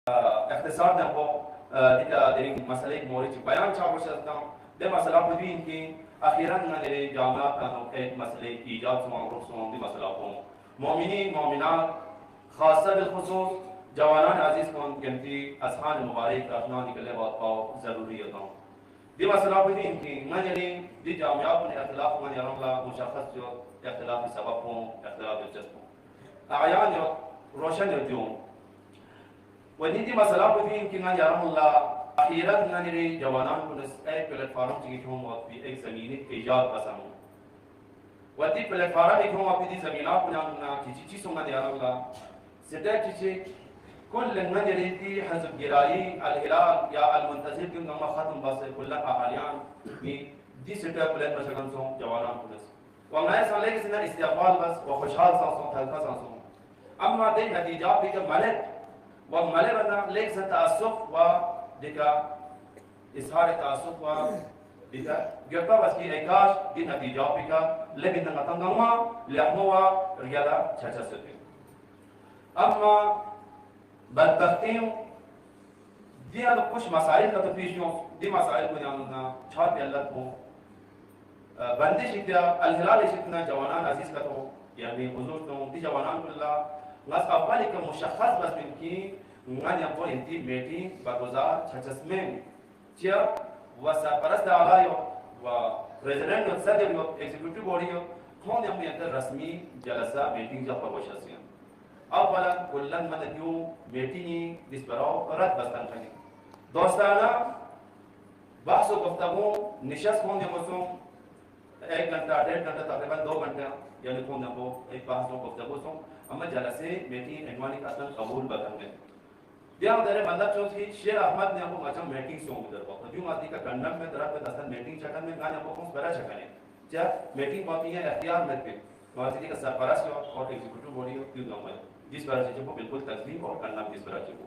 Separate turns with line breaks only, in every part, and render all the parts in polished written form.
اختصار نبو ديكا ديرين مسألة موريتي بيان شابو شدنا ده مسألة بدين كي أخيرا نادري جامعة كانوا كيف مسألة إيجاد سوان رخصون دي مسألة قوم مؤمنين مؤمنات خاصة بالخصوص جوانان عزيز كون كنتي أصحاب المبارك أخنان نكلة بعض باو ضروري يدهم دي مسألة بدين كي نادري دي جامعة من اختلاف من يرون لا مشخص جو اختلاف سببهم اختلاف الجسم أعيان جو روشن اليوم ونيدي مسألة بدين كي نجارم الله أخيرا نادري جوانان كنس أي بلاتفورم تيجيهم وقت في أي زمينة إيجاد بسامو ودي بلاتفورم يكون وقت دي زمينات كنا كيجي سوما نجارم الله سدا كيجي كل نادري دي حزب جرائي الهلال يا المنتظر كنا ما ختم بس كلنا أهاليان دي سدا بلات مشكلة سوم جوانان كنس وما يسمى لك سنا استقبال بس وخشحال سانسون تلقى سانسون أما دي نتيجة بيجا ملك ومالي بنا ليك تأسف و ديكا إظهار تأسف و ديكا جرتا بس كي إيكاش دي نتيجة بيكا لبنا نتنغما لحموا رجالا تشاچا سوتين أما بدبختين دي هذا كوش مسائل كتفيشون دي مسائل كنا عندنا شاد بيالله بو بندش إتيا الهلال إشتنا جوانان عزيز كتو يعني حضور تون دي جوانان كلها ناس أولي كمشخص بس من كي نعني أقول إنتي ميتين بغزار تشاسمين تيا وسافرست على요 وبريزيدنت يتصدر يو إكزيكوتيف بودي كون يوم ينتر رسمي جلسة ميتين جاب بروشاسيا أولا كلن من اليوم ميتيني ديسبراو رد بستان خني دوستانا بحث وگفتگو نشست کون يوم 1 घंटा 1.5 घंटा तकरीबन 2 घंटे यानी कौन को एक बात को गुफ्तगू सो अम्मा जलसे मीटिंग एनवानी असल कबूल बदंगे दिया दरे मतलब जो थी शेर अहमद ने को मचम मीटिंग सो उधर को जो आदि का गन्नम में तरह पे असल मीटिंग चकन में गाने को कौन बड़ा चकने क्या मीटिंग कॉपी है इख्तियार में पे वाजिदी का सरपरस्त और एग्जीक्यूटिव बॉडी क्यों ना है जिस तरह से को बिल्कुल तस्लीम और गन्नम जिस तरह से को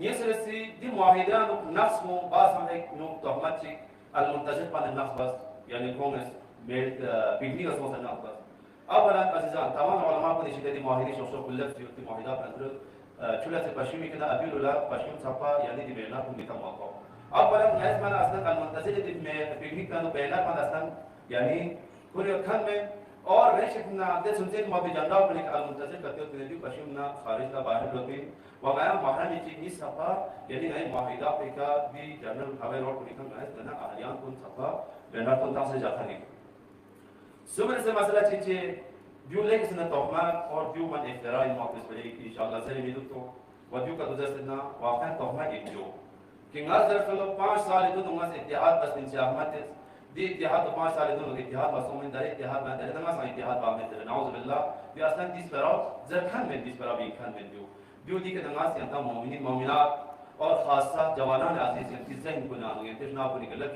ये सरसी दी मुआहिदा नफ्स को बास हम एक नो तहमत से المنتظر पर नफ्स बस यानी कॉन्ग्रेस में पिकनिक का सोचना ना होगा अब अगर अज़ीज़ान तमाम उलमा को निश्चित है माहिरी शोशो कुल्लत जो की माहिदा पर चुला से पश्चिमी के ना अभी लोला पश्चिम छापा यानी दी बेना को निकम मौका अब अगर नैस माना असल المنتظر में पिकनिक का तो बेना पर असल यानी पूरे खंड में और वैसे कितना आते सुनते हैं मौके जानता हूँ कि المنتظر करते हो कि पश्चिम ना खारिज का बाहर होते वहाँ महाराज जी की सफा यानी नए माहिदा पे का भी जनरल हवाई रोड को निकल नैस ना आलियान को सफा बेना को तां से जाता नहीं सुबह से मसला चीज़ जो लेकिन सना तोहमा और जो मन इफ्तरा इन मौके पर इंशाअल्लाह से भी तो वजू का दूसरा सना वाक़ई तोहमा एक जो कि नज़र फलो 5 साल तो तुमसे इत्तेहाद बस इन अहमद दी इत्तेहाद तो 5 साल तो इत्तेहाद बस में दर इत्तेहाद में दर नमाज इत्तेहाद बा में नाउज़ बिल्लाह भी असल दिस पर जरखन में दिस पर भी खान में जो दी के नमाज से अंता मोमिनीन मोमिनात और खासा जवानान अजीज के जहन को ना होंगे तजना को निकल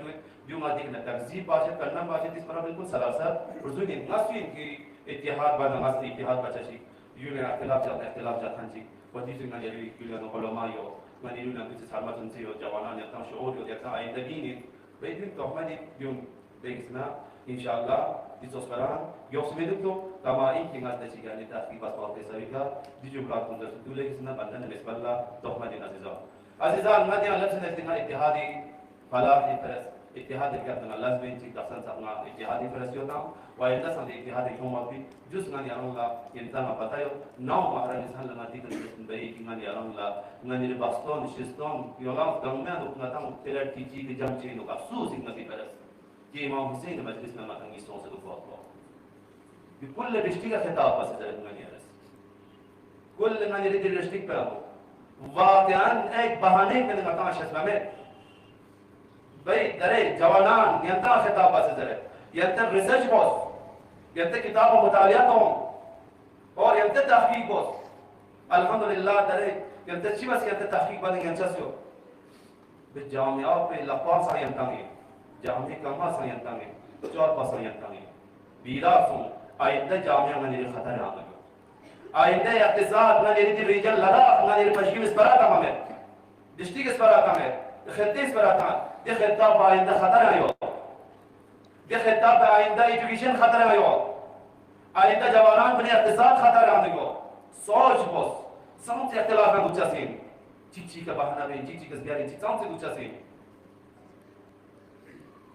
जो मादी के तकजीब बात करना बात इस पर बिल्कुल सरासर रुजुन नस्वी की इत्तेहाद बा नमाज इत्तेहाद बचाशी यूने इख्तिलाफ जाता जी वदी से ना जरी किलो उलमा यो मनी यूने कुछ सालमा से यो जवानान या ता शऊर यो या आइंदगी ने बेदिन तो हमारी यून देखना इंशाअल्लाह इस उसपरान यो समेत तो तमाम की नस नची गाने ताकि बस और के सभी का जो ब्लॉग को दर दूले किसना बंधन बिस्मिल्लाह तो हमारी अज़ीज़ान मदी अल्लाह से नजदीक इत्तेहादी फलाह इफरस इत्तेहाद के अपना लाज़मी चीज़ दफन सपना इत्तेहादी फरस होता वाइल्ड सन इत्तेहादी हुकूमत भी जुस ना यारूंगा इंसान का पता है नौ बार इंसान लगा दी कर बई कि ना यारूंगा ना निर बास्टोन शिस्टोन योगा गंगा दुखना था तेरा टीची के जम चीज का सूस इन नसी फरस कि इमाम हुसैन मजलिस में मांगी सोच को बहुत कि कुल डिस्ट्रिक्ट का खिताब पास जरा ना यारस कुल ना निर डिस्ट्रिक्ट पे वाकयान एक बहाने के लिए मकान शस्मा में भाई दरे जवानान यंता खिताब से दरे यंता रिसर्च बॉस यंता किताब मुतालिया तो और यंता तहकीक बॉस अल्हम्दुलिल्लाह दरे यंता चिबस यंता तहकीक बन यंता से बिजामिया पे लपास आ यंता में जामी कमा सा यंता में चौर पास यंता में बीरा सो आइंदा जामिया में ने खतरा आ गयो आइंदा इक्तिसाद में ने रीजन लड़ा में ने पश्चिम इस पर आता में डिस्ट्रिक्ट इस पर आता में खत्ते इस पर आता دي خطاب آینده خطر آیو دي خطاب آینده ایجوکیشن خطر آیو آینده جوانان بنی اقتصاد خطر آمده گو سوچ بس سمت اختلاف هم بچسیم چی که بهانه به چی که زیاری چی چند چی چی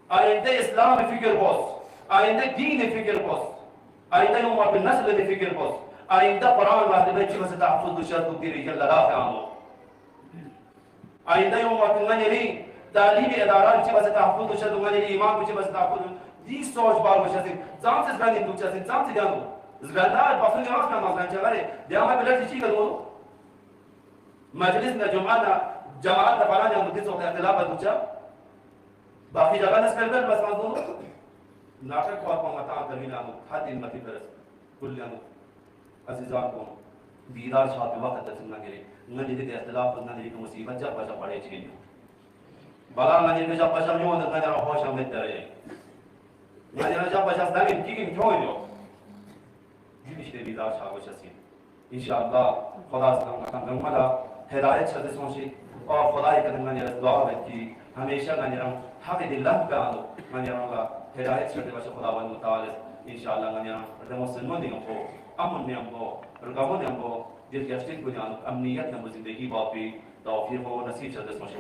آینده اسلام فکر باز آینده دین فکر باز آینده یوم به نسل فکر باز آینده قرآن وحده چی واسه تحفظ بشد و دیری جل لا فهمو آینده یوم به منیری تعلیم ادارات چی واسه تحفظ بشد و منیری ایمان چی واسه تحفظ دی سوچ بار بشد چند چیز بندی دوچه چند چیز دیانو زغلال بافن جماعت كان مازن جواري ديما بلاد شيء كده مجلسنا جماعتنا فلان يوم بدي صوت اختلاف دوچا باقي جگہ نس کر بس مازن ناٹک کو آپ متا درمیانو حد المتی درس كلنا عزیزان کو دیدار شاد وقت تسمنا گرے نن دي اختلاف نن دي مصیبت جب بچا پڑے چھ بلا نن دي جب بچا يوم نن جرا خوش ہم درے نن جب بچا دارين کیگیم تویو işte bizler çalışasın. İnşallah खुदा से हमारा हिदायत से सोची और खुदा के दिन में दुआ है कि हमेशा ना हक दिल्लाह पे आनो मैं का हिदायत से बस खुदा वन मुताल इंशाल्लाह मैं मुसलमान दिन को अमन में हमको रगावन में हमको दिल के अस्तित्व को जानो अमनियत में जिंदगी बापी तौफीक हो नसीब से सोची